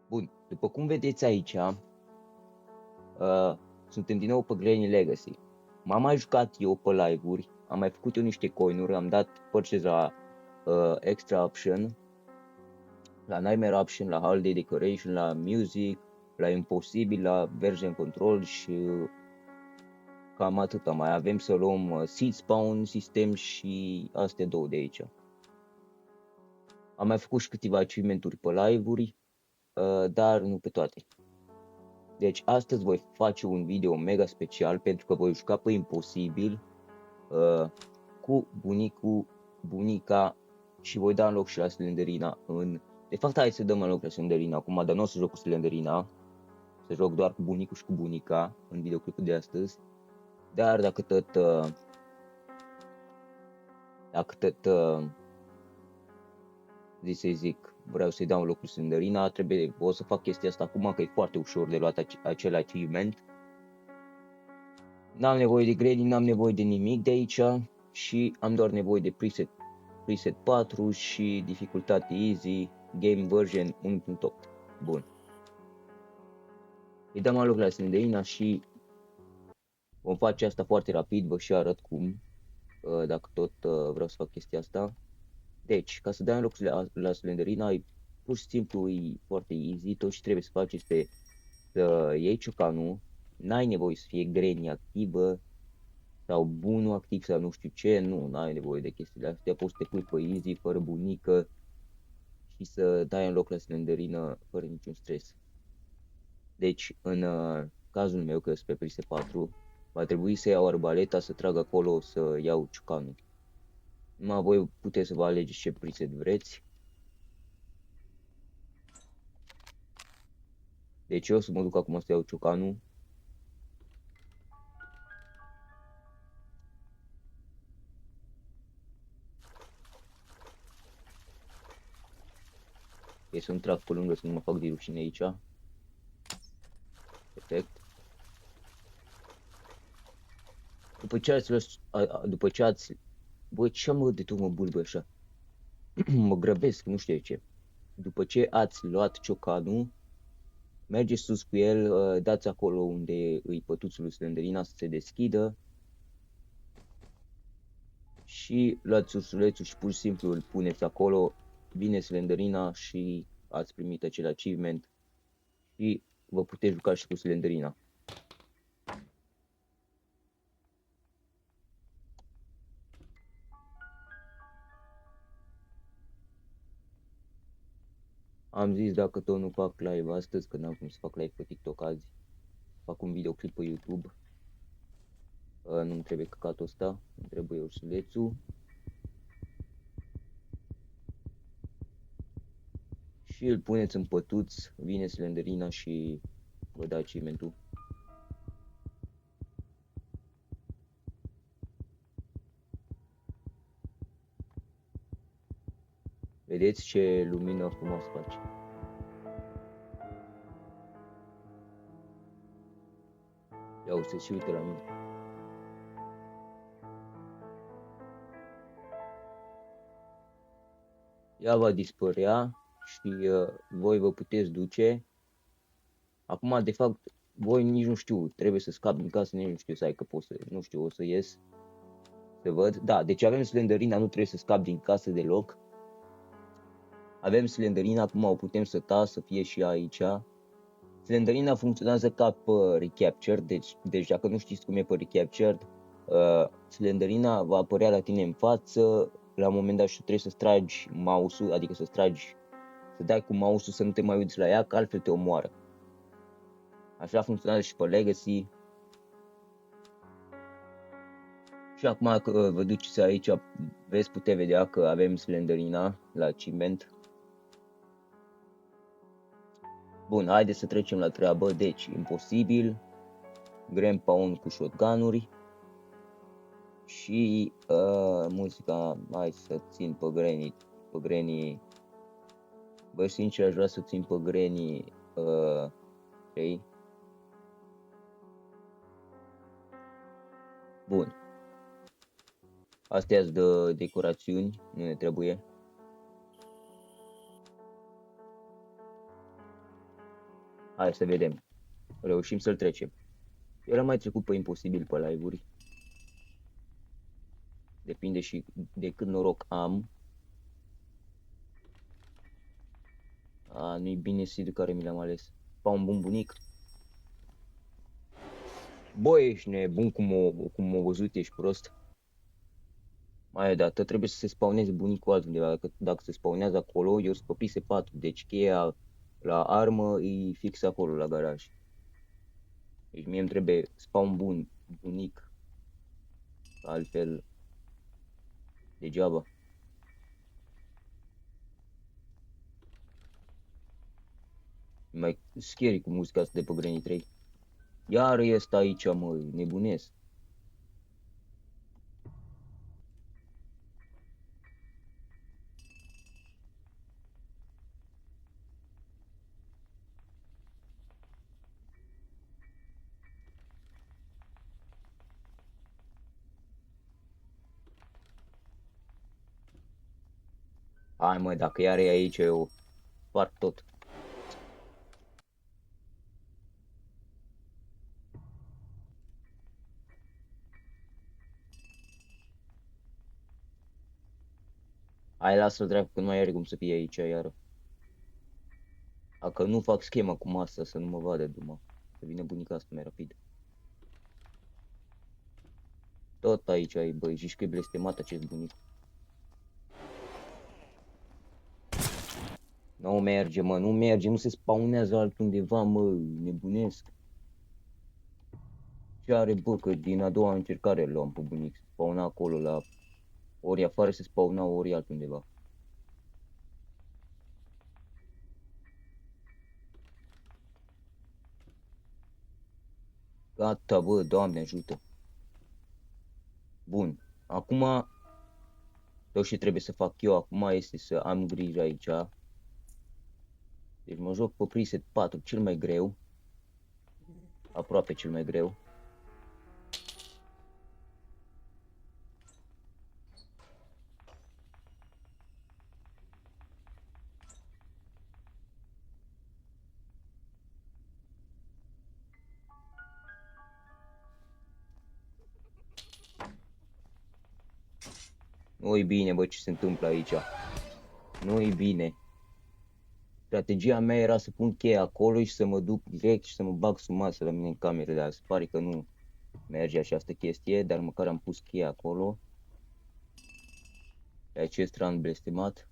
Bun, după cum vedeți aici, suntem din nou pe Granny Legacy. M-am mai jucat eu pe live-uri, am mai făcut eu niște coinuri, am dat purchase la Extra Option, la Nightmare Option, la Holiday Decoration, la Music, la Impossible, la Version Control și cam atâta. Mai avem să luăm Seed Spawn System și astea două de aici. Am mai făcut și câteva achievement-uri pe live-uri, dar nu pe toate. Deci astăzi voi face un video mega special pentru că voi juca pe Imposibil cu bunicul, bunica și voi da în loc și la Slenderina în... De fapt, hai să dăm în loc la Slenderina acum, dar nu o să joc cu Slenderina, să joc doar cu bunicul și cu bunica în videoclipul de astăzi. Dar dacă zic, vreau să-i dau în loc cu Slenderina, o să fac chestia asta acum că e foarte ușor de luat acel achievement. N-am nevoie de Granny, n-am nevoie de nimic de aici și am doar nevoie de preset 4 și dificultate easy, game version 1.8. Bun. Îi dăm loc la Slenderina și vom face asta foarte rapid, vă și arăt cum, dacă tot vreau să fac chestia asta. Deci, ca să dai în loc la Slenderina, e pur și simplu e foarte easy, tot ce trebuie să faci este să iei ciocanul, n-ai nevoie să fie Granny activă, sau bunul activ sau nu știu ce, nu ai nevoie de chestiile astea, poți să te pui pe easy, fără bunică și să dai în loc la Slenderina fără niciun stres. Deci, în cazul meu, că sunt pe prise 4, va trebui să iau arbaleta, să trag acolo, să iau ciocanul. Numai voi puteți să vă alegeți ce preset vreți. Deci eu o să mă duc acum să iau ciocanul. E să-mi trag pe lângă să nu mă fac de rușine aici. Perfect. După ce ați... Băi, ce mă de tot mă bulbă așa? Mă grăbesc, nu știu de ce. După ce ați luat ciocanul, mergeți sus cu el, dați acolo unde îi pătuțul lui Slenderina să se deschidă și luați ursulețul și pur și simplu îl puneți acolo, vine Slenderina și ați primit acel achievement și vă puteți juca și cu Slenderina. Am zis dacă tot nu fac live astăzi, că n-am cum să fac live pe TikTok azi, fac un videoclip pe YouTube. Nu-mi trebuie căcatul ăsta, îmi trebuie ursulețul. Și îl puneți în pătuț, vine Slenderina și vă da achievement-ul. Vedeți ce lumină frumos face. Ia o să și uite la mine. Ea va dispărea și voi vă puteți duce. Acum, de fapt, voi nici nu știu, trebuie să scap din casă, nici nu știu, să că pot să, nu știu, o să ies, să văd. Da, deci avem Slenderina, nu trebuie să scap din casă deloc. Avem Slenderina, acum o putem seta, să fie și aici. Slenderina funcționează ca pe Recaptured, deci dacă nu știți cum e pe Recaptured, Slenderina va apărea la tine în față, la un moment dat și trebuie să tragi mouse-ul, adică să dai cu mouse-ul să nu te mai uiți la ea, că altfel te omoară. Așa funcționează și pe Legacy. Și acum că vă duceți aici, puteți vedea că avem Slenderina la achievement. Bun, haideți să trecem la treabă. Deci, Imposibil, Grandpa cu shotgun-uri și muzica, hai să țin pe Granny, bă, sincer aș vrea să țin pe Granny 3. Bun. Astea sunt de decorațiuni, nu ne trebuie. Hai să vedem. Reușim să-l trecem. El a mai trecut pe imposibil pe live-uri. Depinde și de cât noroc am. Nu-i bine seed care mi l-am ales. Pa un bun bunic. Bă, ești nebun cum o văzut, ești prost. Mai dată trebuie să se spawneze bunicul altundeva. Dacă se spawnează acolo, eu sunt pe pise 4. Deci cheia la armă e fix acolo la garaj. Deci mie îmi trebuie spawn bun, bunic. Altfel, degeaba. E mai scary cu muzica asta de pe Granny 3. Iar este aici, mă, nebunesc. Hai mă, dacă iar e aici, eu sparg tot. Hai, lasă-l dracu, că nu mai are cum să fie aici iară. Dacă nu fac schema cum asta, să nu mă vadă duma. Să vină bunica asta mai rapid. Tot aici ai, băi, zici că e blestemat acest bunic. Nu merge, mă, nu merge, nu se spawnează altundeva, mă, nebunesc. Ce are, bă, că din a doua încercare îl luam pe bunic. Se spawna acolo la... Ori afară se spawna, ori altundeva. Gata, bă, Doamne ajută. Bun, acum tot ce trebuie să fac eu acum este să am grijă aici. Deci mă joc pe preset 4, cel mai greu. Aproape cel mai greu. Nu-i bine, bă, ce se întâmplă aici. Nu-i bine. Strategia mea era să pun cheia acolo și să mă duc direct și să mă bag sub masă la mine în cameră, dar se pare că nu merge această chestie, dar măcar am pus cheia acolo. Pe acest run blestemat.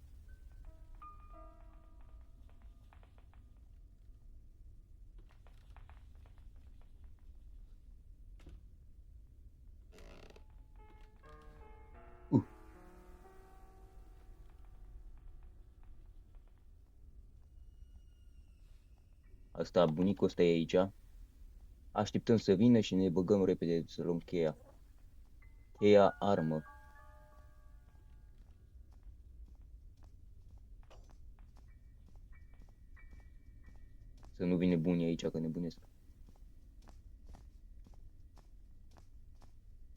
Asta, bunicul ăsta e aici. Așteptăm să vină și ne băgăm repede să luăm cheia. Cheia armă. Să nu vine bunii aici, că nebunesc.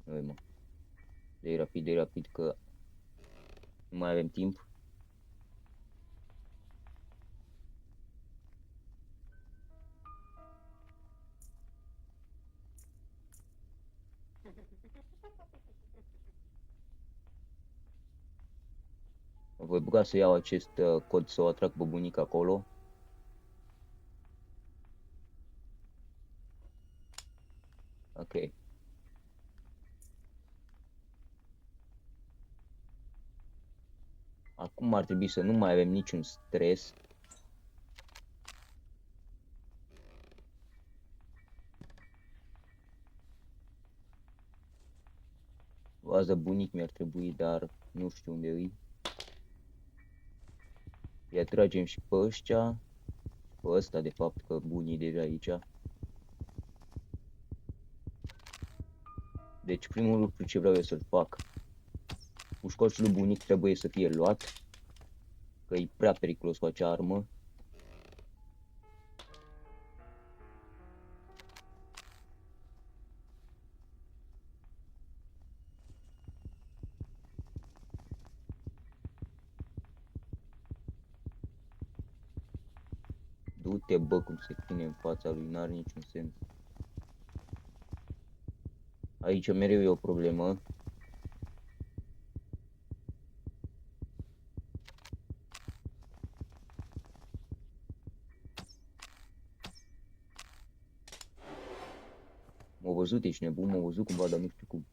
Noi, mă. De rapid, că nu mai avem timp. Mă voi băga să iau acest cod să o atrag pe bunica acolo. Ok. Acum ar trebui să nu mai avem niciun stres. Vază bunic mi-ar trebui, dar nu știu unde îi. Îi atragem și pe ăștia. Pe ăsta, de fapt, că bunii deja aici. Deci primul lucru ce vreau eu să-l fac. Pușcoșul lui bunic trebuie să fie luat. Că e prea periculos cu acea armă. Du-te, bă, cum se pune în fața lui, n-are niciun sens. Aici mereu e o problemă. M-a văzut, ești nebun, m-a văzut cumva, dar nu știu cum.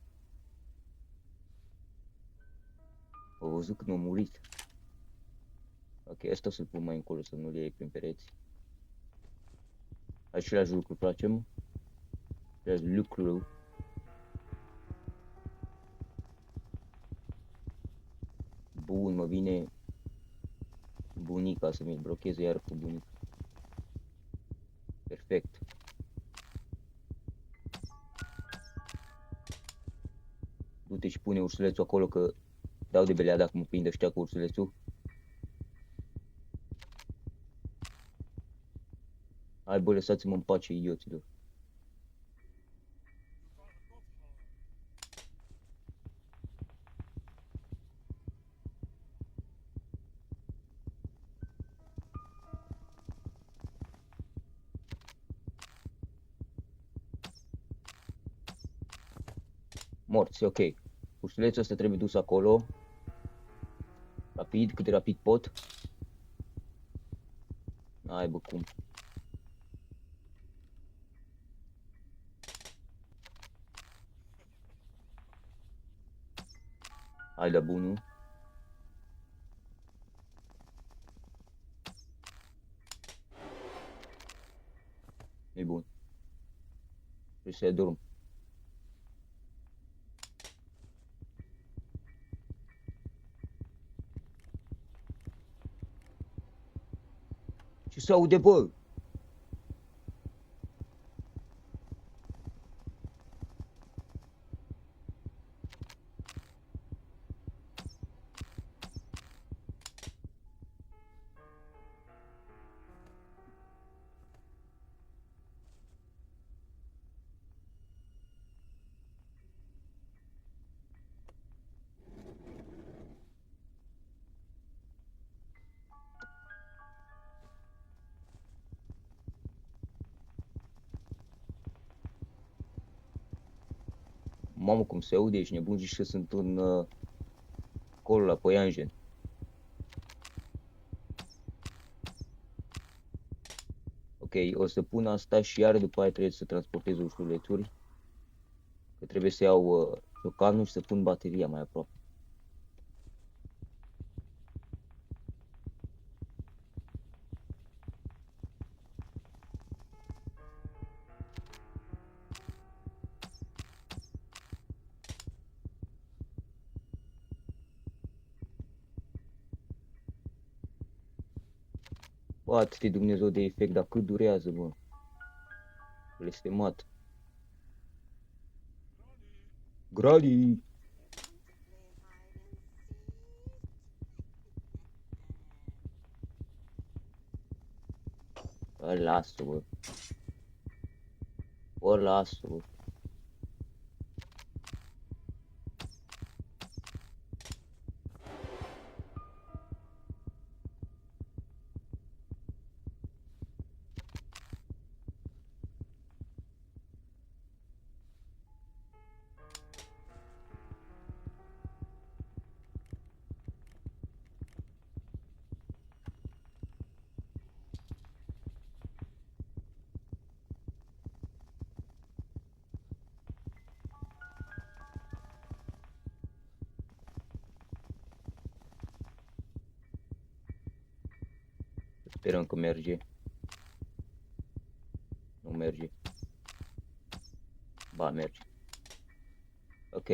M-a văzut când m-a murit. Ok, asta o să-l pun mai încolo, să nu-l iei prin pereți. Același lucru facem. Același lucru. Bun, mă vine bunica să mi-l blocheze iar cu bunica. Perfect. Du-te și pune ursulețul acolo că dau de belea dacă mă prind ăștia cu ursulețul. Hai bă, lăsați-mă în pace, idioților. Morți, ok. Ursulețul ăsta trebuie dus acolo. Rapid, cât de rapid pot. Hai bă, cum. Hai la bunul. E bun. Trebuie să adorm. Ce se aude, bă? Mamă, cum se aude, ești nebun, zici că sunt în acolo la Păianjen. Ok, o să pun asta și iar după aia trebuie să transportez ursulețuri. Că trebuie să iau ciocanul și să pun bateria mai aproape. Bă, atât e Dumnezeu de efect, dar cât durează, bă. Blestemat. Grady! Bă, lasă, bă. Bă, lasă, bă. Sperăm că merge. Nu merge. Ba, merge. Ok,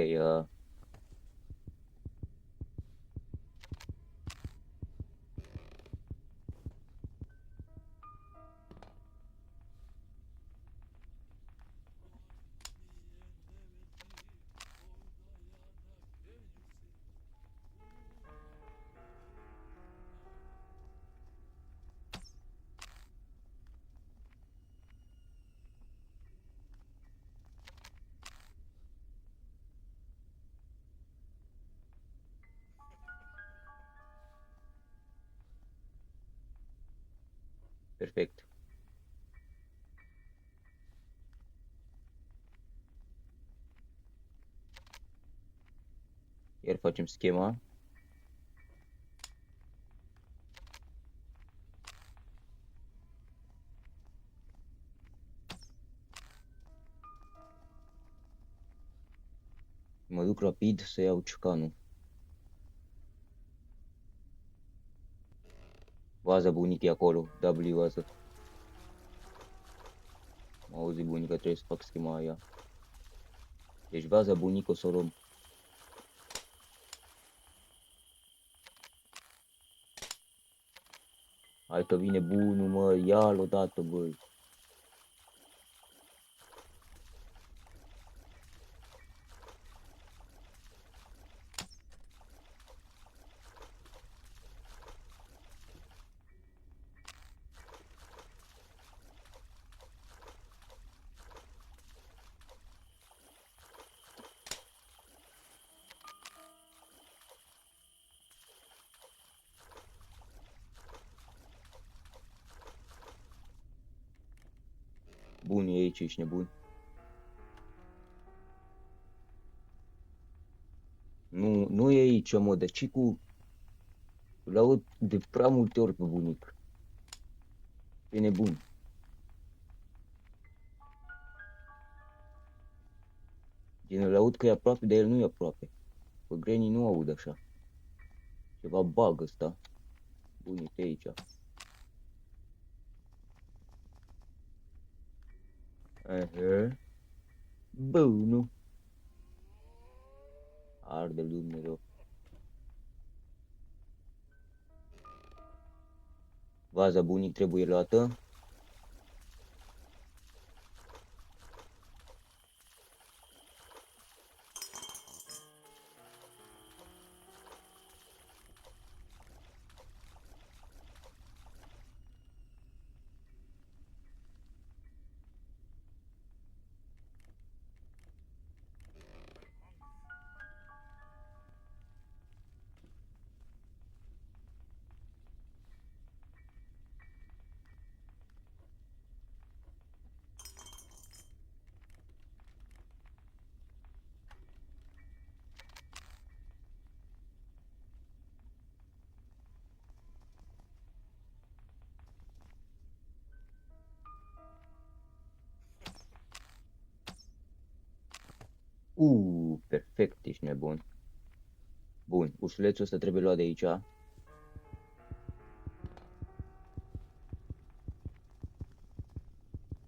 Perfect. Iar facem schema. Mă duc rapid să iau ciocanul. Vaza bunicii acolo, W vază. M-a auzit bunica, trebuie să fac schema aia. Deci vaza bunică o să o luăm. Hai că vine bunul, mă, ia-l odată, băi. Bun, e aici, ești nebun. Nu e aici, mă, dar ce cu... L-aud de prea multe ori pe bunic. E nebun. Din îl aud că e aproape, dar el nu e aproape. Pe Granny nu aud așa. Ceva bug ăsta. Bun, e aici. Aha. Bunul. Arde lui Dumnezeu. Vaza bunic trebuie luată. Perfect, ești nebun. Bun, ursulețul ăsta trebuie luat de aici.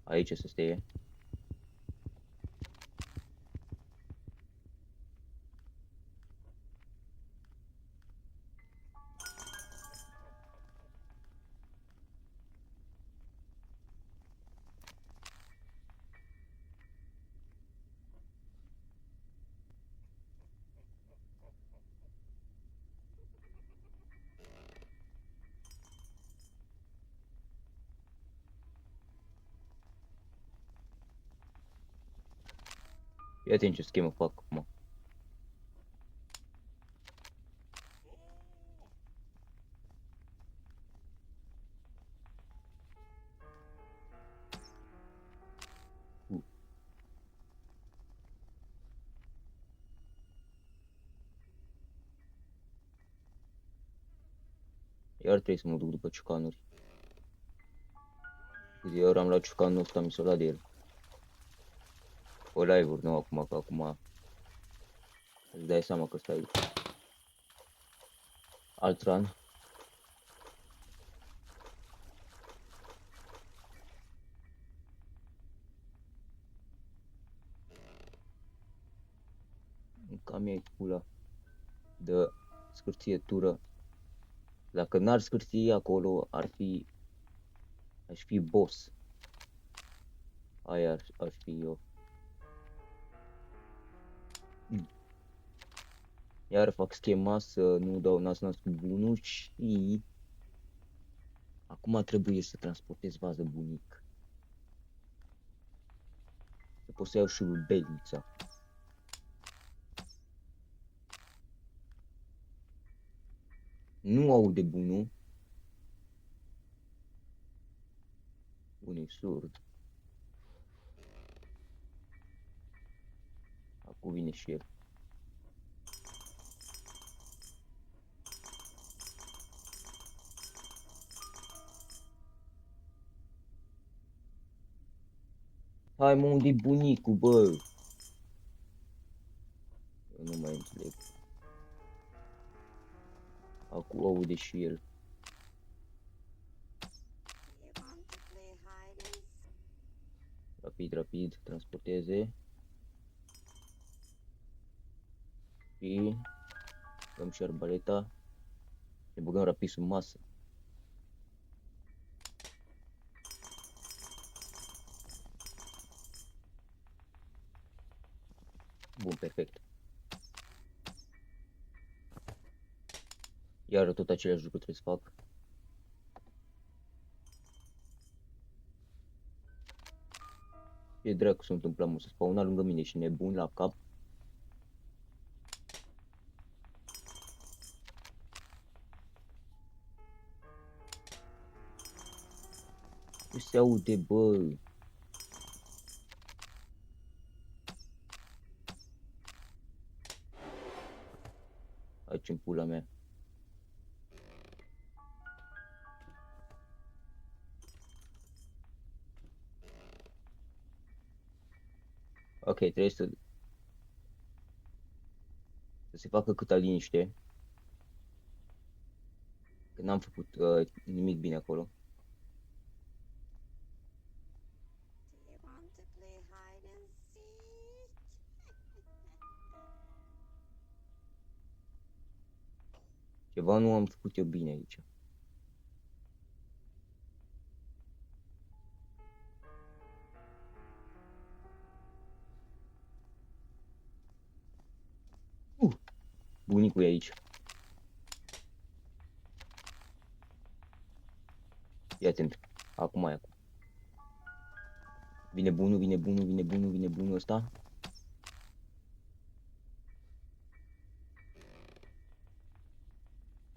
Aici să stea. Ia atent ce schemă fac acum. Iar trebuie să mă duc după ciocanuri. Câte ori am luat ciocanul ăsta, mi s-a luat de el. Pe live-uri, nu acum, că acum îți dai seama că stai alt run. Cam e pula de scârțietură. Dacă n-ar scârție acolo, aș fi boss. Aia aș fi eu. Iar fac schema să nu dau nas cu bunul și acum trebuie să transportez vază bunic. Să pot să iau și belnița. Nu aude bunul. Unui surd. Acum vine și el. Hai mă, unde-i bunicul, bă? Eu nu mai înțeleg. Acum aude și el. Rapid, rapid, transporteze. Și dăm și arbaleta. Ne băgăm rapid sub masă. Bun, perfect. Iar tot aceleași lucruri trebuie să fac. Ce dracu s-a întâmplat, mă, să spauna lângă mine și nebun la cap. Ce se aude, bă? Aici în pula mea. Ok, trebuie să se facă câta liniște. Că n-am făcut nimic bine acolo. Ceva nu am făcut eu bine aici. Bunicul e aici. Fii atent. Acum e acum. Vine bunul, vine bunul, vine bunul, vine bunul ăsta.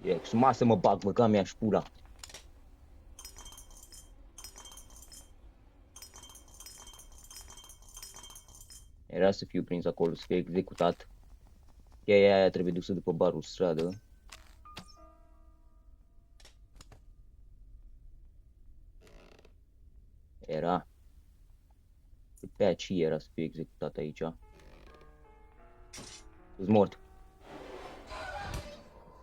E, suma să mă bag, mă, că mi-aș pula. Era să fiu prins acolo, să fie executat. Cheia aia trebuie dusă după barul stradă. Era. Pe aici era să fie executat aici. Sunt mort.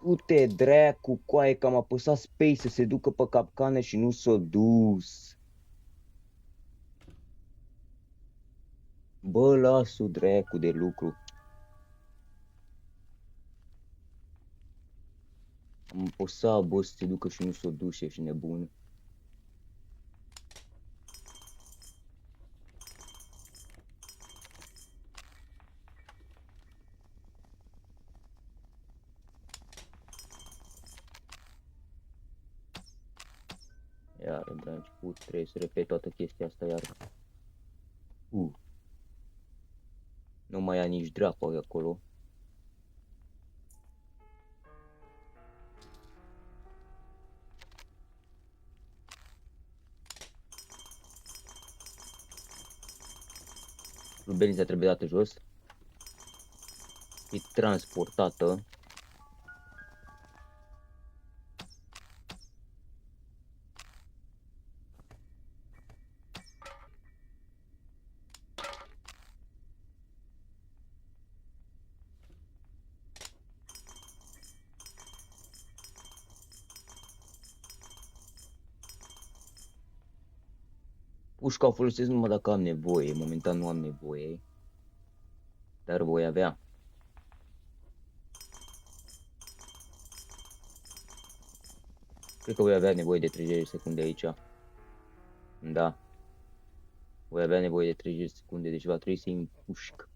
Du-te, dracu, coaie, că am apăsat space să se ducă pe capcană și nu s-a dus. Bă, las-o, dracu, de lucru. Am apăsat, bă, să se ducă și nu s-a dus, și nebun. Iar, de la început, trebuie să repet toată chestia asta, iar. Nu mai ia nici dracu acolo. Lubenița trebuie dată jos. E transportată. Pușca o folosesc numai dacă am nevoie. Momentan nu am nevoie. Dar voi avea. Cred că voi avea nevoie de 30 de secunde aici. Da. Voi avea nevoie de 30 de secunde, deci va trebui să-i împușc.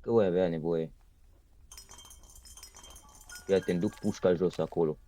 Că voi avea nevoie. Ia te duc pușca jos acolo.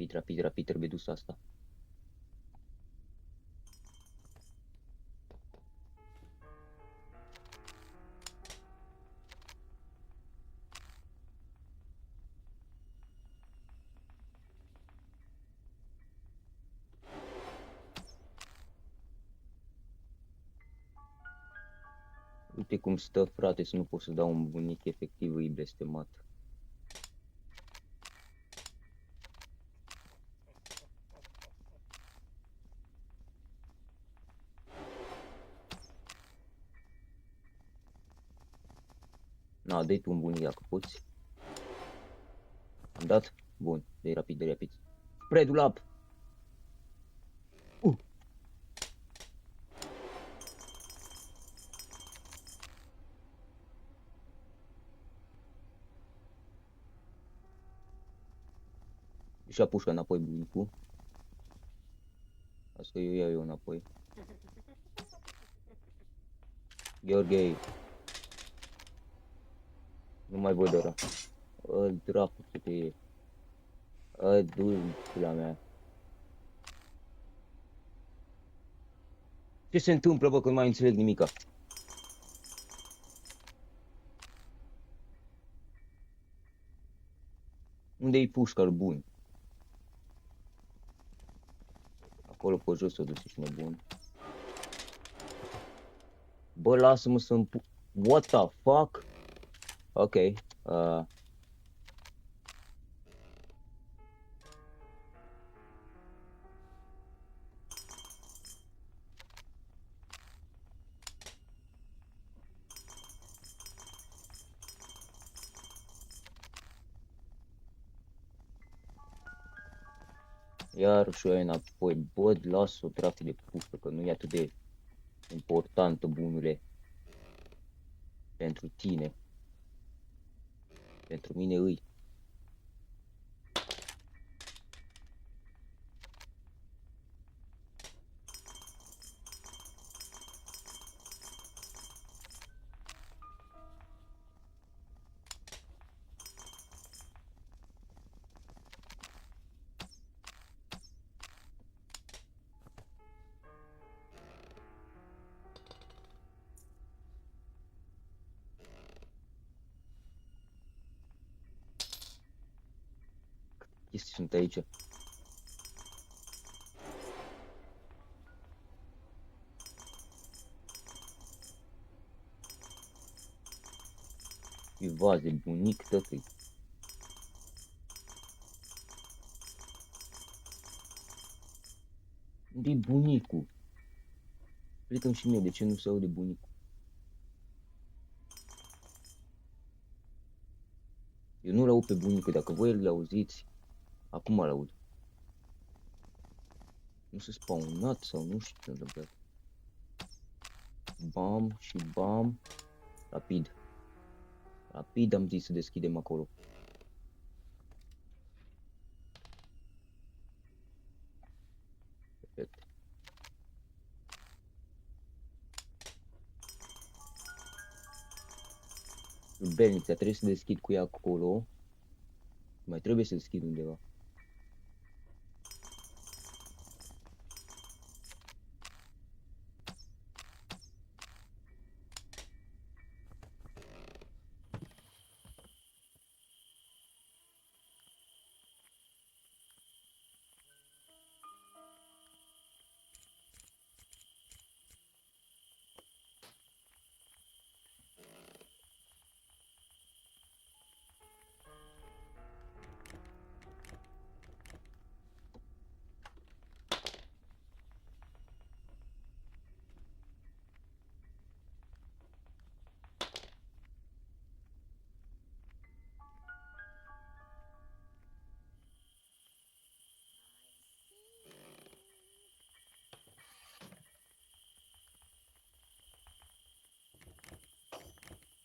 Rapid, trebuie dus asta. Uite cum stă, frate, să nu pot să dau un bunic, efectiv îi blestemat. Na, dă-i tu un bunic dacă poți. Am dat? Bun, dă-i rapid. Spre dulap! Și-a pușca înapoi bunicul. Asta eu iau eu înapoi. Gheorghe, nu mai văd ăla. Dracu ce te e. Du-l la mea. Ce se întâmplă, bă, că nu mai înțeleg nimica? Unde-i pușca bun? Acolo pe jos o dus, ești nebun. Bă, lasă-mă să-mi What the fuck? Ok. Iar și eu înapoi. Bă, lasă-o dracu de pușcă, că nu e atât de importantă, bunule. Pentru tine. Pentru mine îi. Chestii sunt aici. E vaze, bunic, tătăi. Unde-i bunicul? Explică-mi și mie de ce nu se aude bunicul. Eu nu-l aud pe bunicul, dacă voi îl auziți, acum îl aud. Nu s-a spawnat sau nu știu ce s-a întâmplat. Bam și bam. Rapid. Rapid am zis să deschidem acolo. Perfect. Belnița, trebuie să deschid cu ea acolo. Mai trebuie să deschid undeva.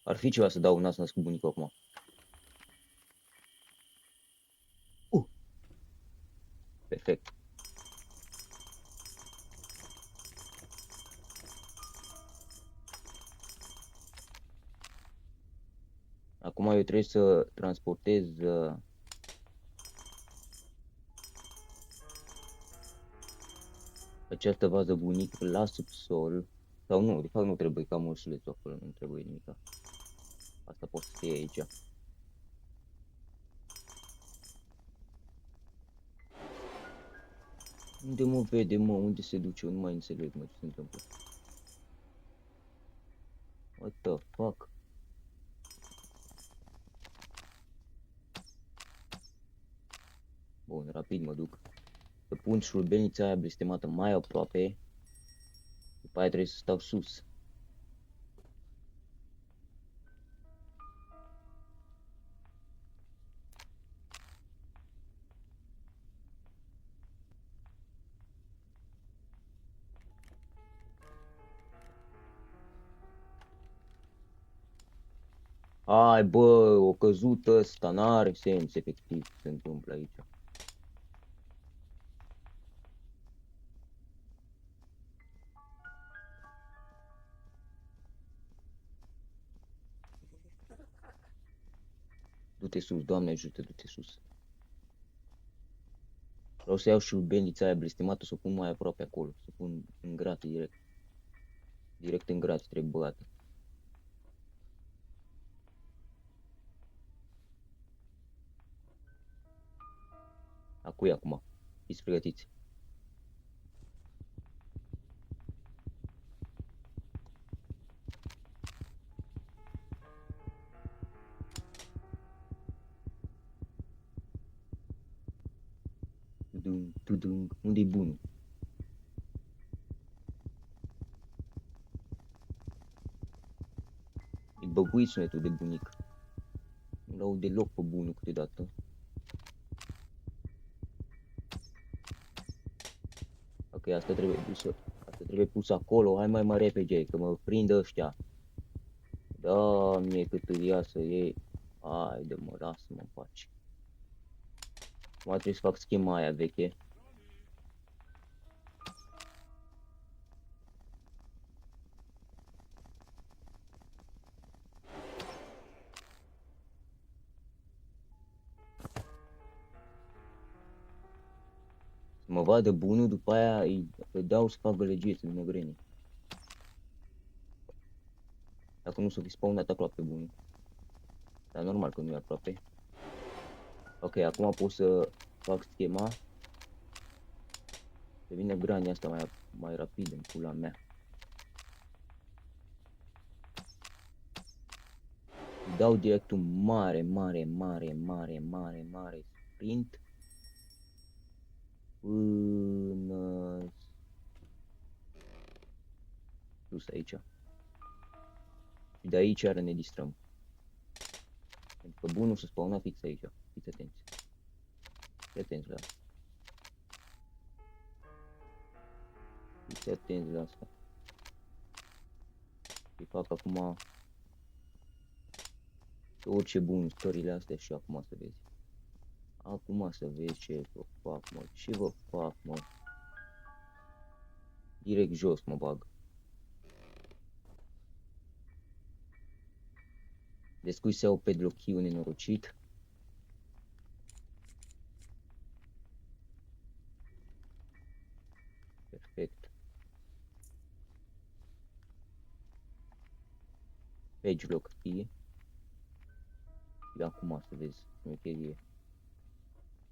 Ar fi ceva să dau un nas cu bunicul acum. Perfect. Acum eu trebuie să transportez Această vază bunică la subsol. Sau nu, de fapt nu trebuie, că am ursulețul acolo, nu trebuie nimic. Asta poate să fie aici. Unde mă vede, mă? Unde se duce? Eu nu mai înțeleg, mă, ce se întâmplă. What the fuck? Bun, rapid mă duc. Să pun șurubelnița aia blestemată mai aproape. După aia trebuie să stau sus. Hai, bă, o căzută ăsta, n-are sens, efectiv, ce se întâmplă aici. Du-te sus, Doamne ajută, du-te sus. Vreau să iau șurubelnița aia blestemată, să o pun mai aproape acolo, să o pun în grate direct. Direct în grate, trebuie băgată. Acui acum, fiți pregătiți. Tudung, tudung, unde-i bunul? E băguit sunetul de bunic. Nu l-au deloc pe bunul câteodată. Ok, asta trebuie pusă. Asta trebuie pus acolo, hai mai repede, că mă prind ăștia. Doamne, cât îi iasă ei. Haide mă, lasă-mă în pace. Acum trebuie să fac schema aia veche. Să mă vadă bunul, după aia îi dau să fac gălăgie, să vină grenii. Dacă nu s-o fi spawnat aproape bunul. Dar normal că nu e aproape. Ok, acum pot să fac schema. Să vină granii asta mai rapid în pula mea. Îi dau direct un mare sprint. Până sus aici. Și de aici iară ne distrăm. Pentru că bunul se spawna fix aici. Fiți atenți. Fiți atenți la asta. Fiți atenți la asta. Și fac acum orice bun storile astea și acum să vezi. Acum să vezi ce vă fac, mă. Ce vă fac, mă. Direct jos mă bag. Descui să iau pedlochiul nenorocit. Perfect. Page lock fie. Și acum să vezi mecherie.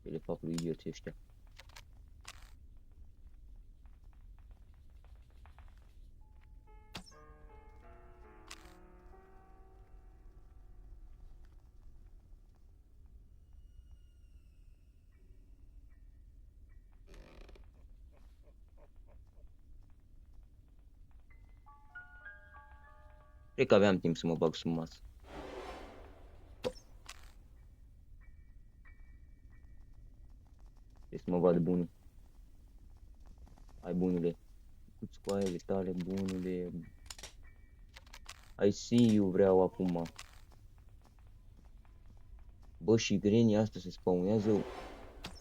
Ce le fac lui idioții ăștia. Cred că aveam timp să mă bag sub masă. Trebuie să mă vadă bunul. Hai bunule. Cu-ți coaiele tale, bunule. I see you vreau acum. Bă, și grenii asta se spawnează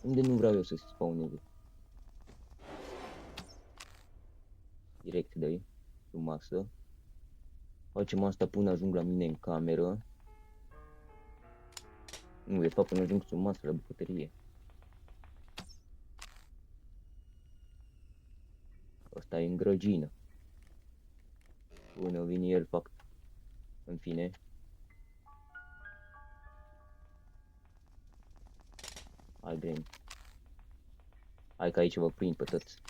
unde nu vreau eu să se spawneze. Direct de aici, sub masă. Facem asta până ajung la mine în cameră. Nu, de fapt până ajung sub masă la bucătărie. Ăsta e în grăgină. Până vine el, fac. În fine. Hai, Granny. Hai că aici vă prind pe toți.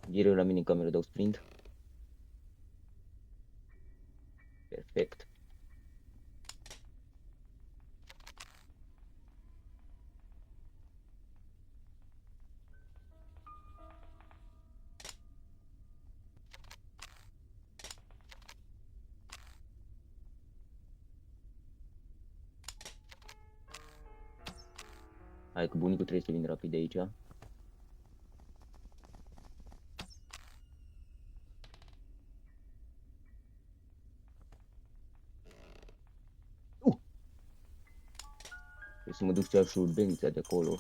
Ghiră la mine în cameră, dau sprint. Perfect. Hai că bunicul trebuie să vină rapid de aici. Trebuie să mă duc să-și urbenița de acolo.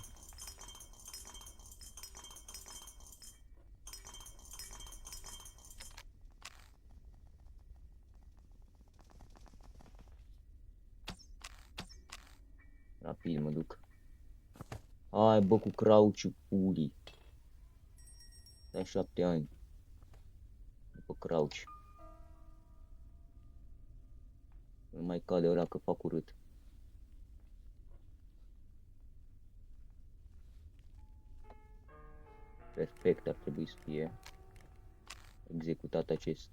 Rapid mă duc. Hai bă cu crouch-ul purii. Stai 7 ani. După crouch. Nu mai cade ăla că fac urât. Perfect ar trebui să fie executat acest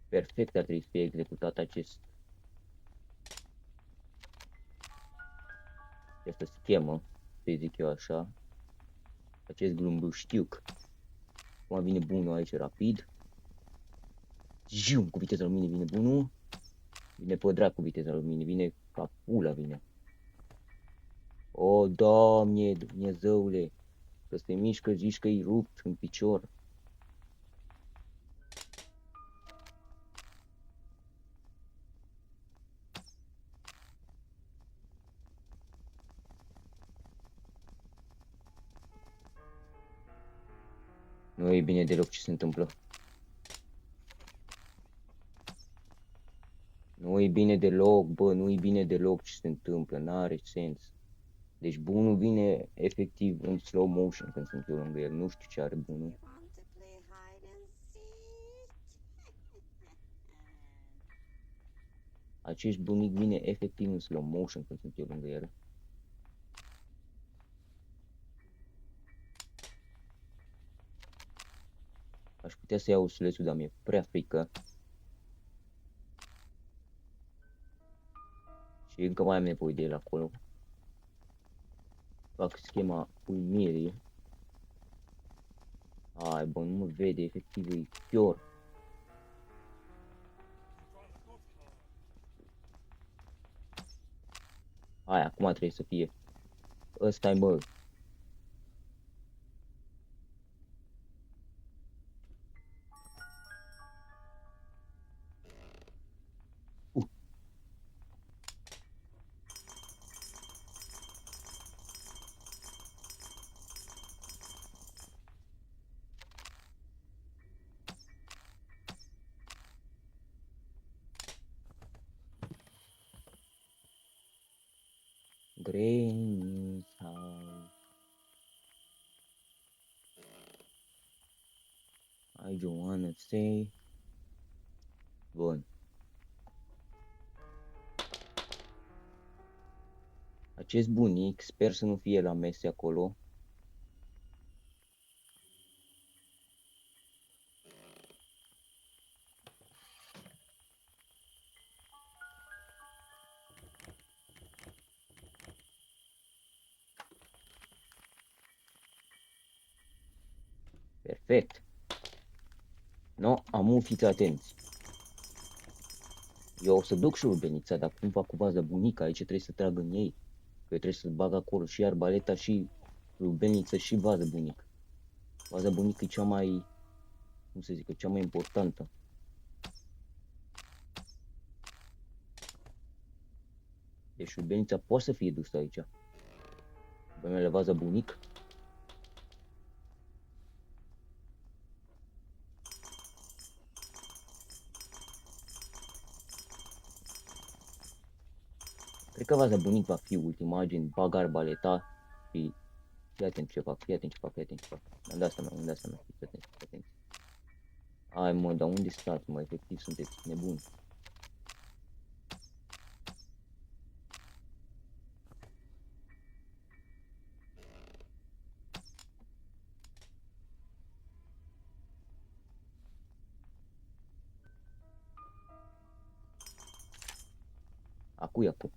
perfect ar trebui să fie executat această schemă, să zic eu așa, acest glumbuștiuc. Acum vine bunul aici rapid. Jium, cu viteza luminii vine bunul. Vine pe drac cu viteza luminii, vine ca pula vine. O, Doamne, Dumnezeule, că se mișcă, zici că-i rupt în picior. Nu e bine deloc ce se întâmplă. Nu e bine deloc, bă, nu e bine deloc ce se întâmplă, n-are sens. Deci bunul vine efectiv în slow motion când sunt eu lângă el, nu știu ce are bunul. Acest bunic vine efectiv în slow motion când sunt eu lângă el. Aș putea să iau ursulețul, dar mi-e prea frică. Și încă mai am nevoie de el acolo. Fac schema uimirii. Hai, bă, nu mă vede, efectiv e chior. Hai, acum trebuie să fie. Ăsta-i, bă. Granny's house. I don't wanna say. Bun. Acest bunic, sper să nu fie la mese acolo. Perfect. No, amu, fiți atenți. Eu o să duc și urbenița, dar cum fac cu vaza bunica? Aici trebuie să trag în ei. Că eu trebuie să bag acolo și arbaleta și urbeniță și vază bunică. Vaza bunică e cea mai, cum să zic, cea mai importantă. Deci urbenița poate să fie dusă aici. Bămele vaza bunic. Cred Cred că vaza bunic va fi ultima, gen bag arbaleta și... Fii atent ce fac, fii atent ce fac, fii atent ce fac. Am dat seama, fiți atenți, fiți atenți. Hai mă, dar unde stați mă, efectiv sunteți nebuni. Acu.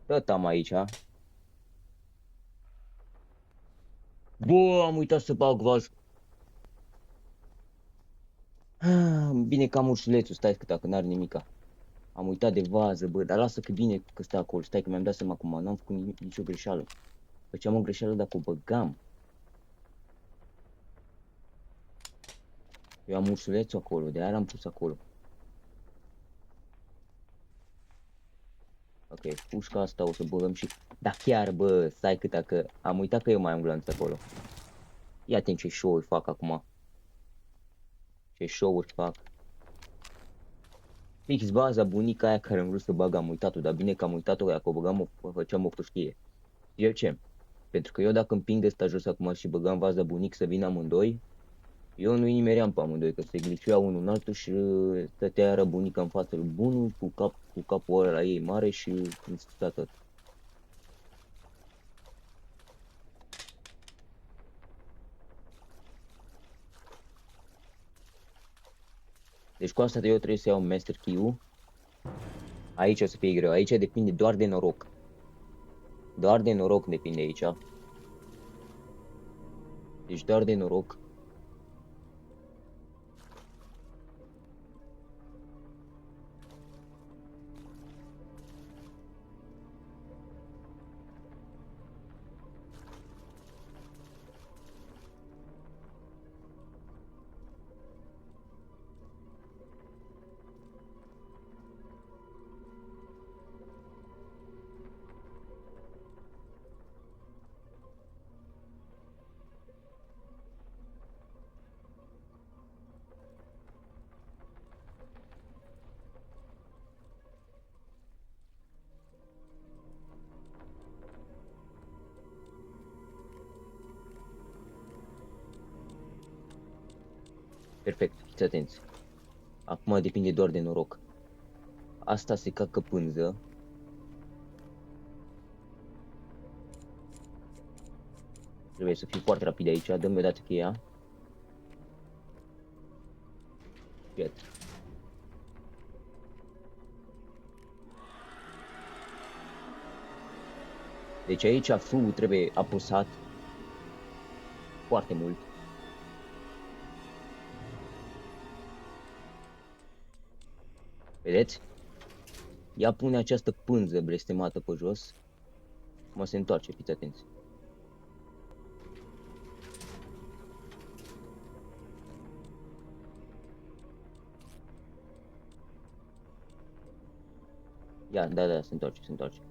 Tot am aici. Bă, am uitat să bag vaz. Bine că am ursulețul, stai că dacă n-are nimica. Am uitat de vază, bă, dar lasă că bine că stă acolo. Stai că mi-am dat seama acum, n-am făcut nicio greșeală. Făceam o greșeală dacă o băgam. Eu am ursulețul acolo, de aia l-am pus acolo. Ok, pușca asta o să băgăm și... Da chiar, bă, stai că dacă... Am uitat că eu mai am glanț acolo. Ia atent ce show-uri fac acum. Ce show-uri fac. Fix baza bunica aia care am vrut să bag, am uitat-o, dar bine că am uitat-o, dacă o băgam, făceam o fâșchie. Eu ce? Pentru că eu dacă împing ăsta jos acum și băgam vaza bunic să vină amândoi, eu nu-i nimeream pe amândoi, că se gliciuia unul în altul și stătea răbunica în față lui bunul cu capul ăla la ei mare și îmi stătea tot. Deci cu asta eu trebuie să iau Master Key-ul. Aici o să fie greu, aici depinde doar de noroc. Doar de noroc depinde aici. Deci doar de noroc. Perfect, fiți atenți. Acum depinde doar de noroc. Asta se cacă pânză. Trebuie să fiu foarte rapid aici, dă-mi odată cheia. Iată. Deci aici F trebuie apăsat foarte mult. Vedeți? Ea pune această pânză blestemată pe jos. Mă se întoarce, fiți atenți. Ia, da, se întoarce.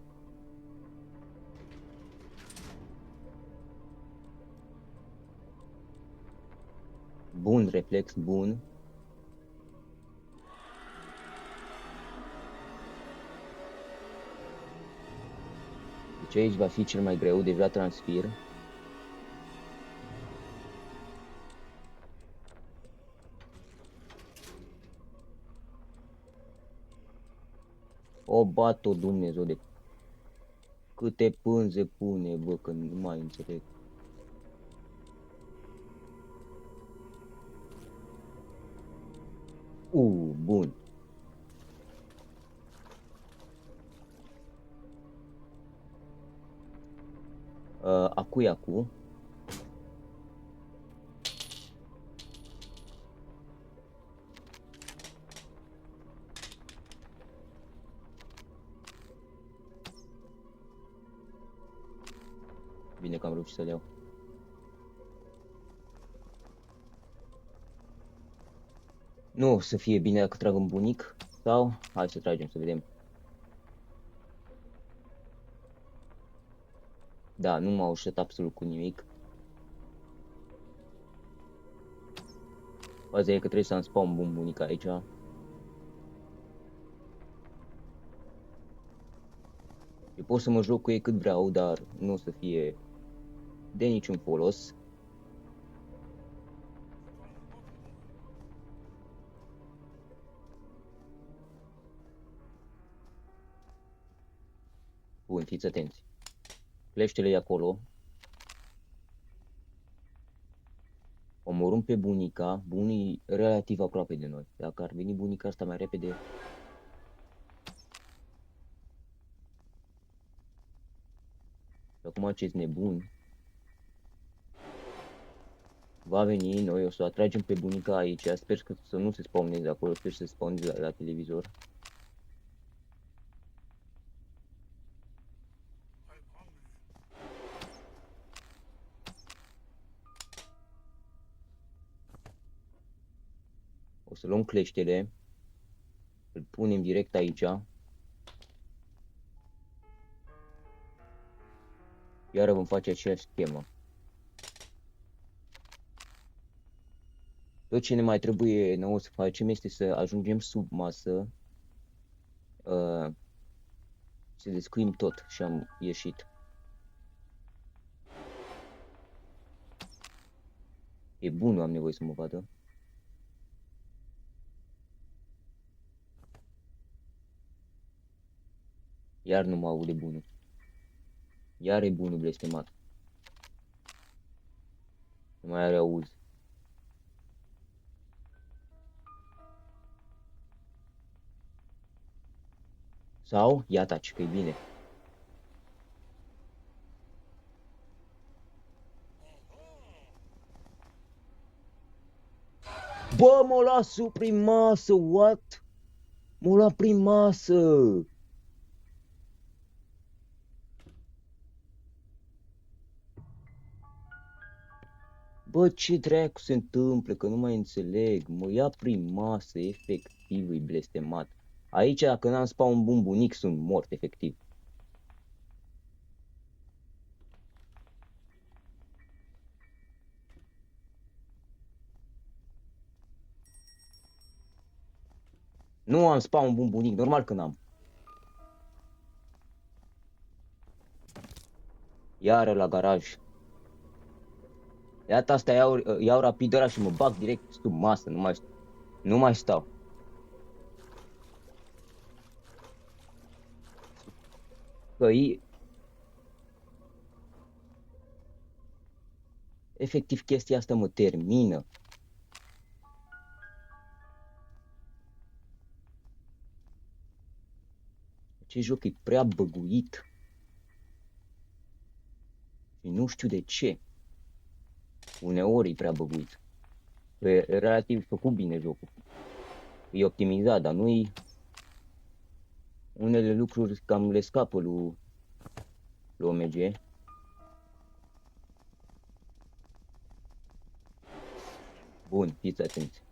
Bun reflex, bun. Deci aici va fi cel mai greu, deja transpir. O bat-o Dumnezeu de câte pânze pune, bă, că nu mai înțeleg. Bun. Acu. Bine că am reușit să le iau. Nu o să fie bine dacă trag un bunic. Sau? Hai să tragem să vedem. Da, nu m-au ușat absolut cu nimic. Faza e că trebuie să-mi spawn un bunic aici. Eu pot să mă joc cu ei cât vreau, dar nu o să fie de niciun folos. Bun, fiți atenți. Cleștele e acolo. Omorâm pe bunica. Bunii relativ aproape de noi. Dacă ar veni bunica asta mai repede... Acum acest nebun va veni, noi o să o atragem pe bunica aici. Sper că să nu se spawneze acolo, sper să se spawneze la televizor. O să luăm cleștele, îl punem direct aici. Iar vom face aceeași schemă. Tot ce ne mai trebuie nouă să facem este să ajungem sub masă. Să descuim tot și am ieșit. E bun, nu am nevoie să mă vadă. Iar nu mă aude bunul. Iar e bunul blestemat. Nu mai are auz. Sau, ia taci, că e bine. Bă, m-a luat sub prin masă, what? M-a luat prin masă. Bă, ce dracu se întâmplă, că nu mai înțeleg. Mă ia prin masă, efectiv, e blestemat. Aici, dacă n-am spawn un bun bunic, sunt mort, efectiv. Nu am spawn bun bunic, normal că n-am. Iară la garaj. De data asta iau rapid ăla și mă bag direct sub masă, nu mai stau. Că efectiv chestia asta mă termină. Acest joc e prea băguit. Și nu știu de ce. Uneori e prea băguit. E relativ făcut bine jocul. E optimizat, dar nu-i... Unele lucruri cam le scapă lui OMG. Bun, fiți atenți.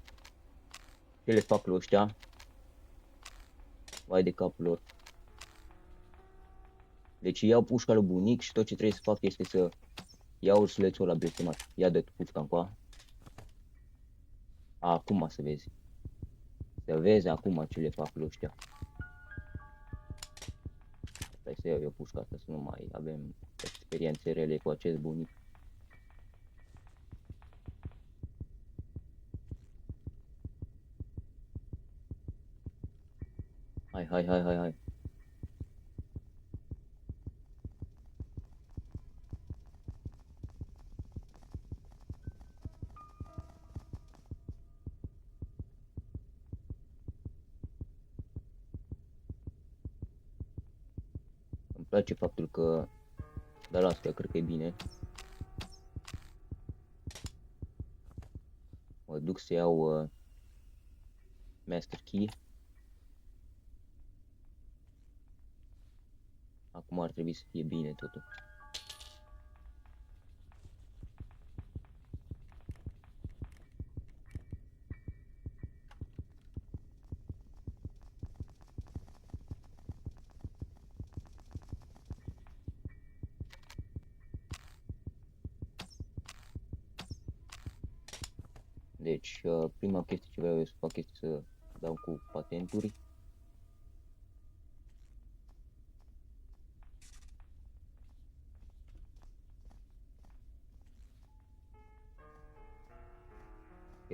Ce le fac lui ăștia? Vai de capul lor. Deci iau pușca lui bunic și tot ce trebuie să fac este să iau ursulețul ăla blestemat. Ia dă-tu pușca încoa. Acum să vezi. Să vezi acum ce le fac lui ăștia. Stai să iau eu pușca asta, să nu mai avem experiențe rele cu acest bunic. Hai. Îmi place faptul că... Dar asta cred că e bine. Mă duc să iau Master Key. Acum ar trebui să fie bine totul. Deci, prima chestie ce vreau eu să fac este să dau cu patenturi.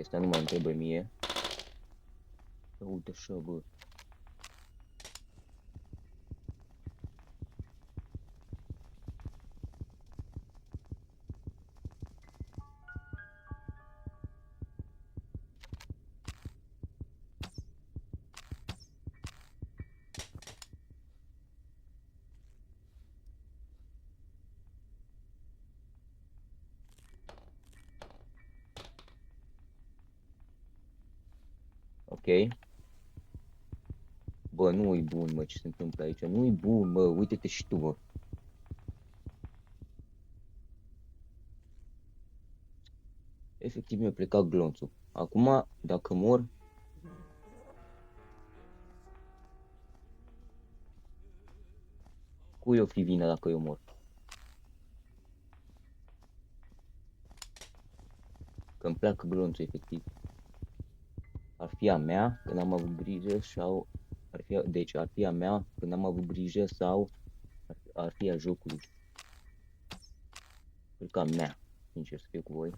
Asta nu mă întrebă mie. Uite așa, bă. Ok. Bă, nu-i bun, mă, ce se întâmplă aici. Nu-i bun, mă, uite-te și tu, mă. Efectiv mi-a plecat glonțul. Acum, dacă mor, cui o fi vina dacă eu mor? Că îmi pleacă glonțul, efectiv. Ar fi a mea când am avut grijă sau... Deci ar fi a mea când am avut grijă sau ar fi a jocului. Cred că a mea, sincer să fiu cu voi.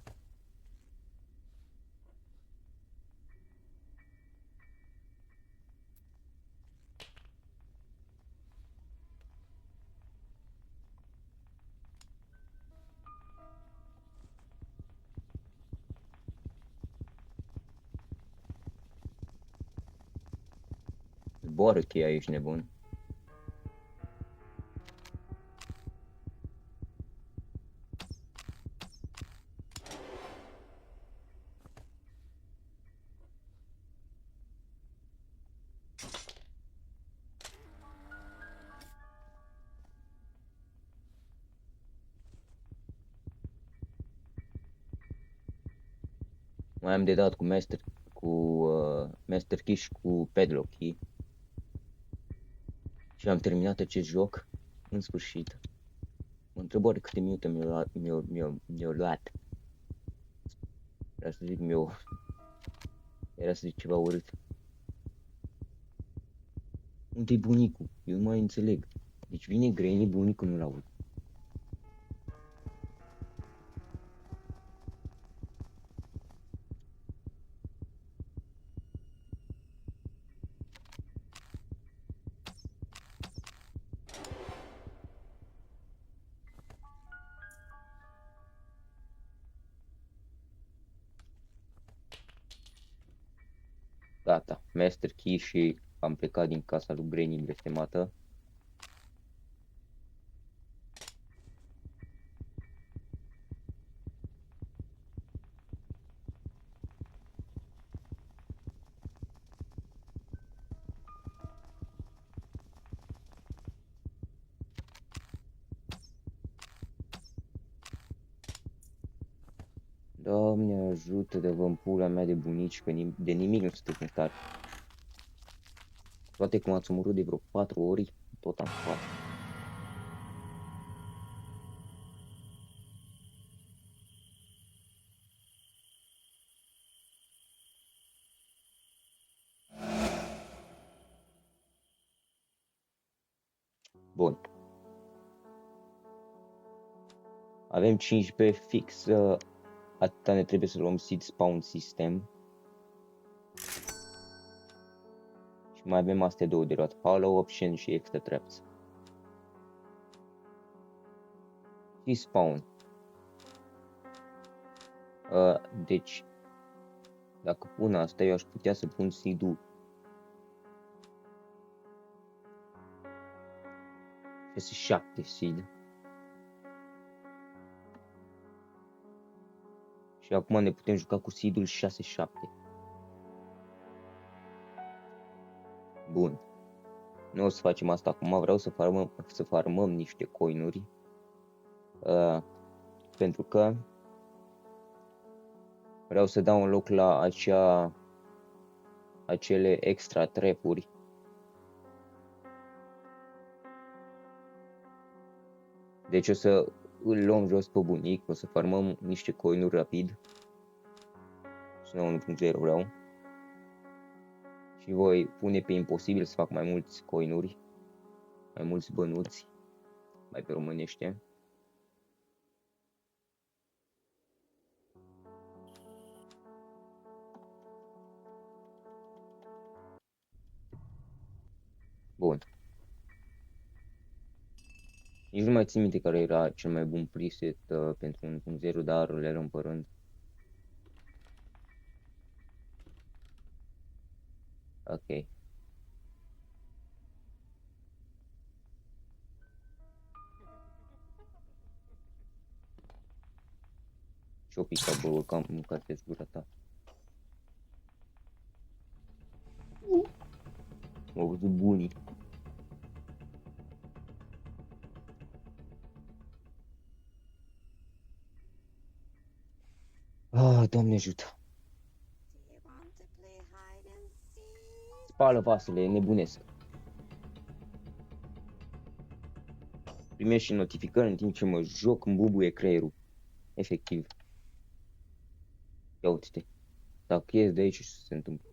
Zboară cheia, ești nebun. Mai am de dat cu Master Key și cu Padlock Key. Și am terminat acest joc în sfârșit. Mă întreb oare câte minute mi-au luat. Era să zic era să zic ceva urât. Unde-i bunicul? Eu nu mai înțeleg. Deci vine Granny, bunicul nu-l aud. Gata, Master Key și am plecat din casa lui Granny blestemată. Doamne ajută de vă pula mea de bunici, că de nimic nu sunteți în stare. Toate cum ați omorât de vreo 4 ori, tot am spate. Bun. Avem 15 fix, atâta ne trebuie să luăm seed spawn system. Și mai avem astea două de luat, hollow option și extra traps. Seed spawn. Deci, dacă pun asta, eu aș putea să pun seed-ul 7 seed. Și acum ne putem juca cu seed-ul 6-7. Bun. Nu o să facem asta acum, vreau să farmăm niște coinuri. Pentru că vreau să dau un loc la acele extra trepuri. Deci o să îl luăm jos pe bunic, o să farmăm niște coinuri rapid. la 1.0 vreau. Și voi pune pe imposibil să fac mai mulți coinuri, mai mulți bănuți, mai pe românește. Bun. Nici nu mai țin minte care era cel mai bun preset pentru 1.0, dar le luăm pe rând. Ok. Și-o picat, bă, cam mâncați gura ta. M-au văzut bunii. Ah, Doamne ajută. Spală vasele, e nebunesc. Primești și notificări în timp ce mă joc, îmi bubuie creierul. Efectiv. Ia uite-te. Dacă ies de aici, ce se întâmplă?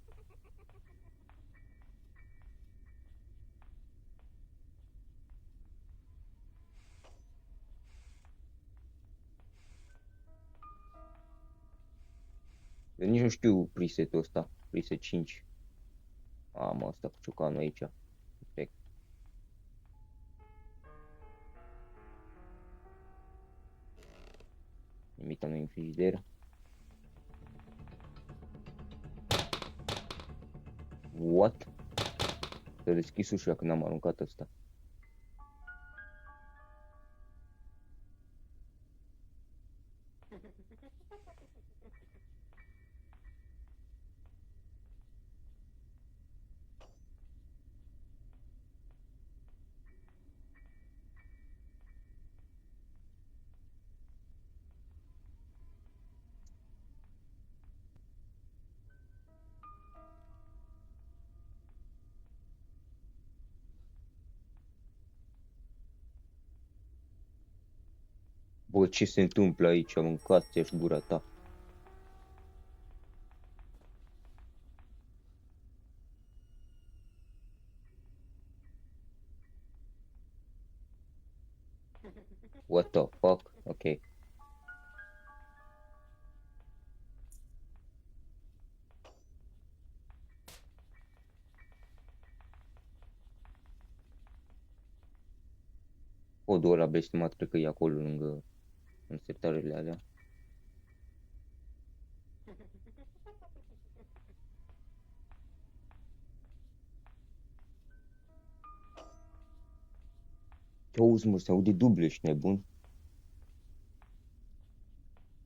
Eu nici nu știu presetul ăsta. Preset 5. Am asta cu ciocanul aici. Perfect. Nimic nu în frigider. What? S-a deschis ușa când am aruncat asta. Bă, ce se întâmplă aici? Am mâncat-ți gura ta. What the fuck? Ok. Podul ăla blestemat cred că e acolo lângă în sertarele alea. Ce auzi, mă, se aude duble, ești nebun?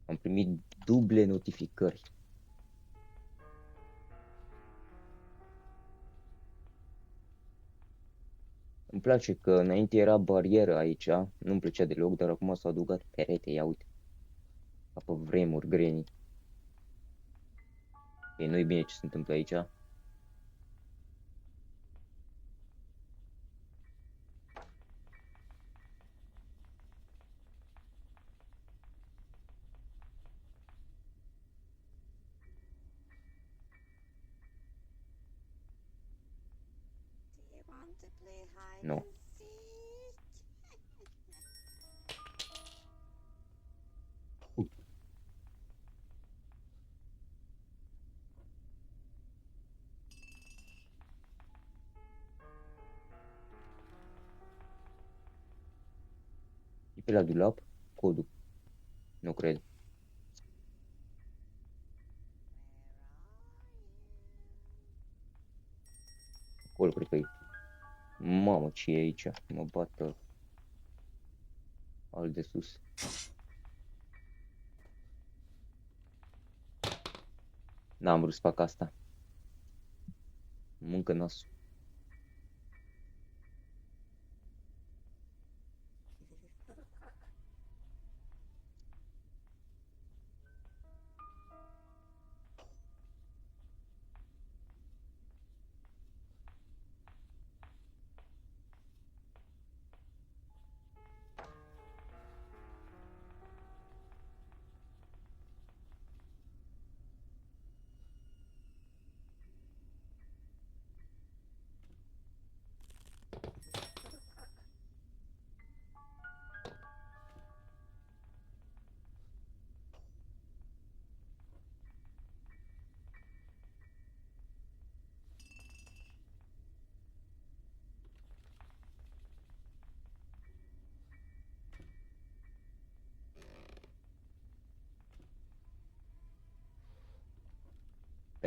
Am primit duble notificări. Îmi place că înainte era barieră aici, nu-mi plăcea deloc, dar acum s-a adăugat perete, ia uite. Ca pe vremuri greni. E, nu-i bine ce se întâmplă aici. Nu. E pe la dulap? Codul. Nu cred. Acolo cred că e. Mamă, ce e aici? Mă bată al de sus. N-am vrut să fac asta. Mâncă nasul.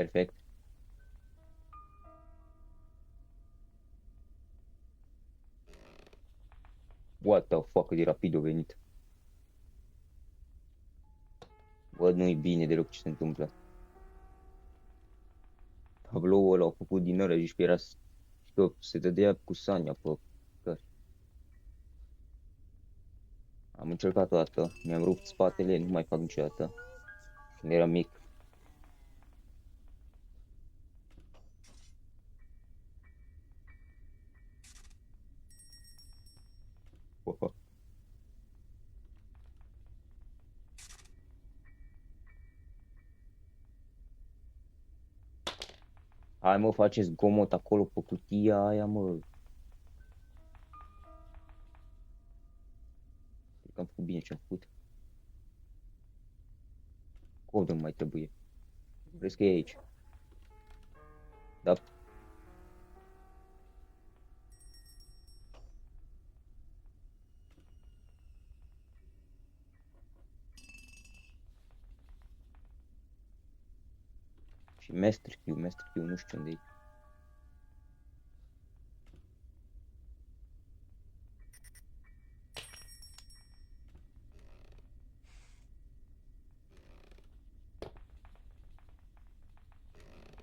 Perfect. What the fuck, de rapid a venit. Bă, nu-i bine deloc ce se întâmplă. Tabloul ăla a făcut din ăla, zici că era... Și că se dădea cu Sania pe cări. Am încercat o dată, mi-am rupt spatele, nu mai fac niciodată. Când eram mic. Hai mă, faceți zgomot acolo pe cutia aia, mă. Cred că am făcut bine ce am făcut. Codă nu mai trebuie. Crezi că e aici? Da. Și Master Q, nu știu unde e.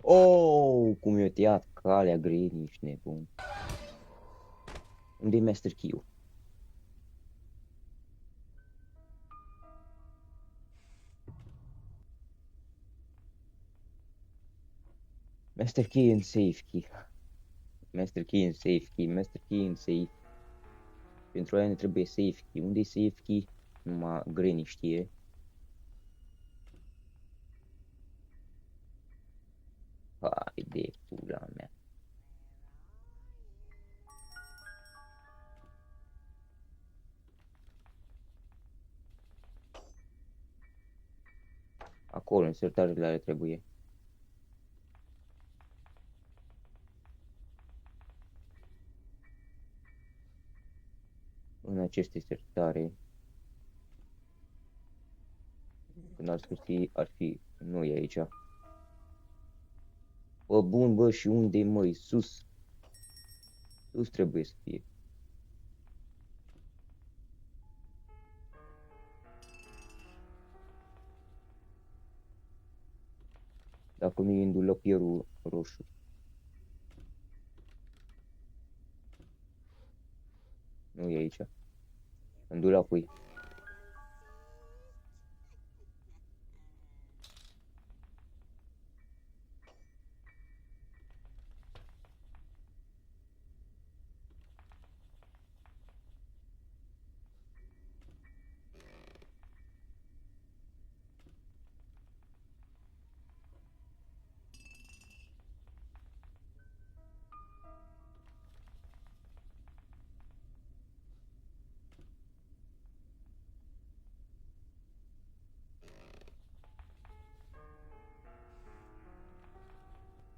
Oh, cum i-a tăiat calea Green, ești nebun. Unde e Master Q? Master Key în safe key. Master Key în safe key. Master Key în safe. Pentru aia ne trebuie safe key. Unde e safe key? Numai Granny știe. Hai de pula mea. Acolo, în sertarele alea trebuie. În aceste sertare. Când ar fi, nu e aici. Bă, bun, bă, și unde, măi? Sus. Sus trebuie să fie. Dacă nu e în dulăpierul roșu. Nu e aici. În dulapul.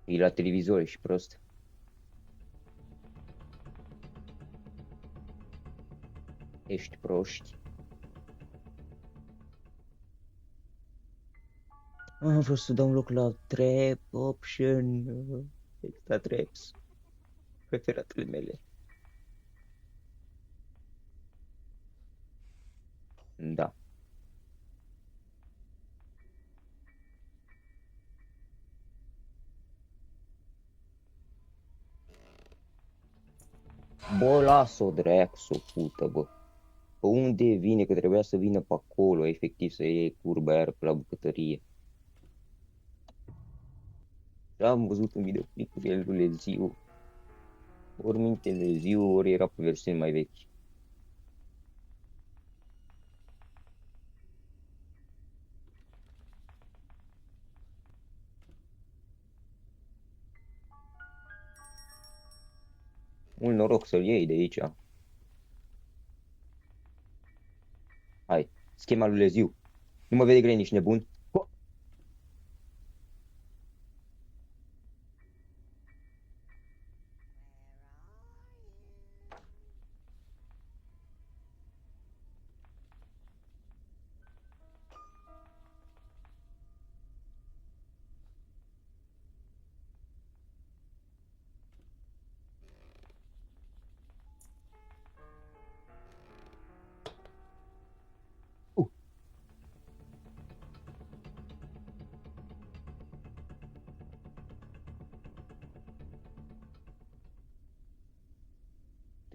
E la televizor, ești prost. Ești proști. Am vrut să dau un loc la trap option. Extra traps. Preferatele mele. Da. Bă, las-o dracu să o pută, bă. Pe unde vine? Că trebuia să vină pe acolo, efectiv, să iei curba iar pe la bucătărie. Am văzut un videoclip cu el lui Leziu. Ori minte Leziu, ori era pe versiuni mai vechi. Mult noroc să-l iei de aici. Hai, schema lui Leziu. Nu mă vede Granny, ești nebun?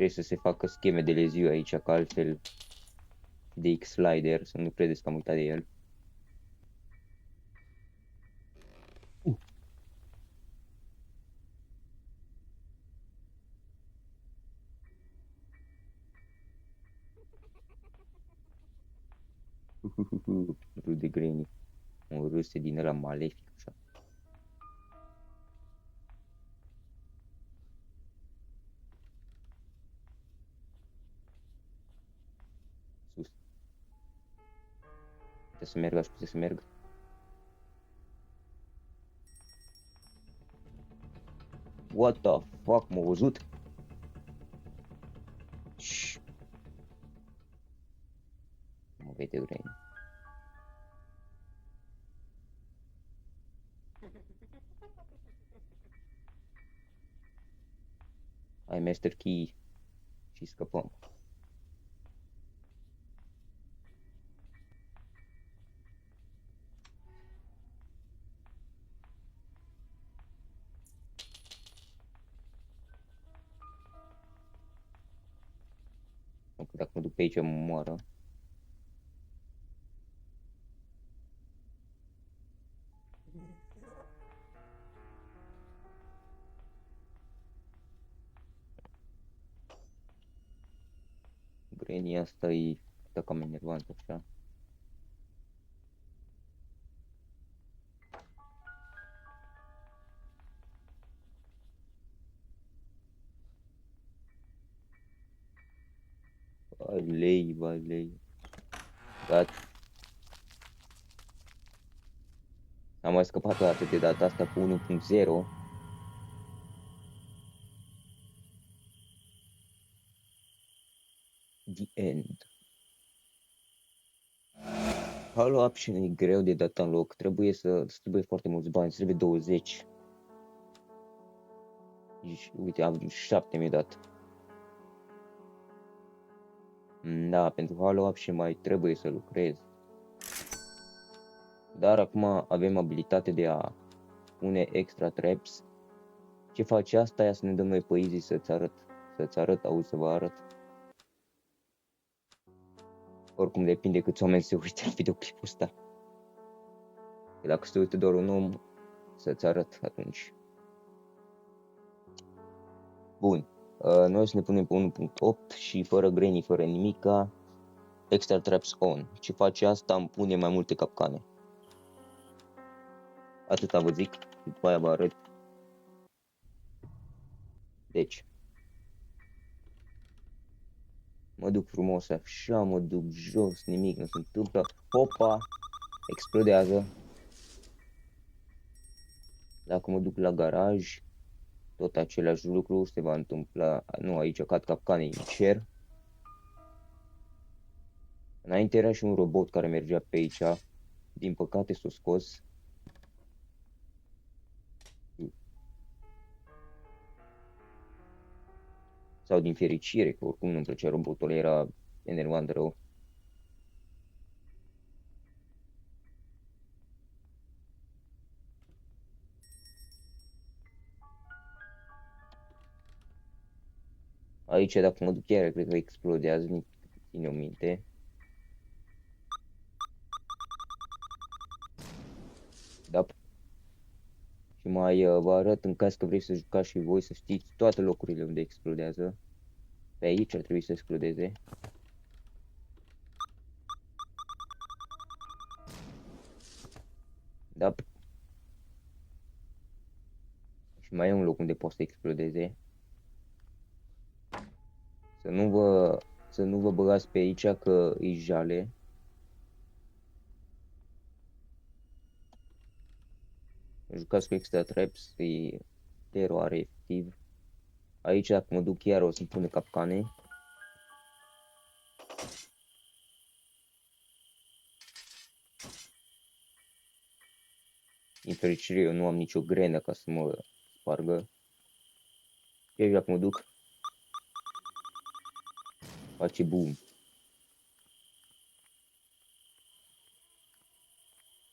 Trebuie să se facă scheme de leziu aici, că altfel de X-Slider, să nu credeți că am uitat de el. Râd de Granny. Un râse din ăla malefic, așa. Sus. Putea să meargă, aș putea să merg. What the fuck, m-a văzut? Shhh. Mă vede Granny. Hai, Master Key. Și scăpăm. Dacă mă duc pe aici, mă moară. Granny asta e cam enervantă, așa. Vai lei. Gata. Am mai scăpat o dată de data asta cu 1.0. The end. Halo option e greu de dat în loc. Trebuie foarte mulți bani. Trebuie 20. Și, uite, am 7 mi-a dat. Da, pentru Halo option mai trebuie să lucrez. Dar acum avem abilitate de a pune extra traps. Ce face asta? Ia să ne dăm noi pe easy să-ți arăt. Să-ți arăt, auzi, să vă arăt. Oricum depinde câți oameni se uită la videoclipul ăsta. Că dacă se uită doar un om, să-ți arăt atunci. Bun. Noi o să ne punem pe 1.8 și fără Granny, fără nimica. Extra traps on. Ce face asta? Îmi pune mai multe capcane. Atâta vă zic. După aia vă arăt. Deci. Mă duc frumos așa, mă duc jos, nimic nu se întâmplă. Hopa! Explodează. Dacă mă duc la garaj, tot același lucru se va întâmpla. Nu, aici cad capcane în cer. Înainte era și un robot care mergea pe aici. Din păcate s-a scos. Sau din fericire, că oricum nu-mi plăcea robotul, era enervant rău. Aici, dacă mă duc chiar, cred că explodează, ține o minte. Da. Și mai vă arăt, în caz că vrei să jucați și voi, să știți toate locurile unde explodează. Pe aici ar trebui să explodeze. Da. Și mai e un loc unde poate să explodeze. Să nu vă băgați pe aici că e jale. Jucați cu extra traps, e teroare efectiv. Aici dacă mă duc chiar o să-mi pune capcane. Din fericire eu nu am nicio grenă ca să mă spargă. Chiar dacă mă duc, face boom.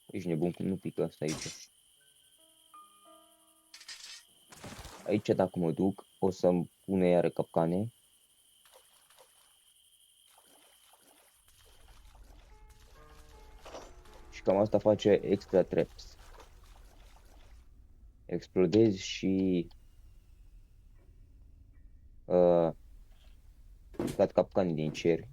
Ești nebun cum nu pică asta aici. Aici dacă mă duc o să-mi pune iară capcane. Și cam asta face extra traps. Explodezi și cad capcane din cer.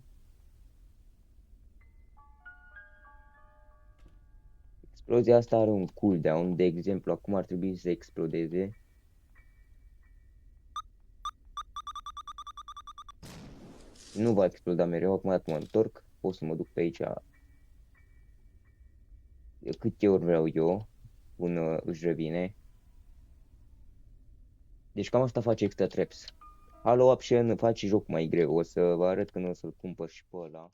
Explozia asta are un cooldown, de exemplu, acum ar trebui să explodeze. Nu va exploda mereu, acum dacă mă întorc, pot să mă duc pe aici de câte ori vreau eu, până își revine. Deci cam asta face extra traps. Halo Option face jocul mai greu, o să vă arăt când o să-l cumpăr și pe ăla.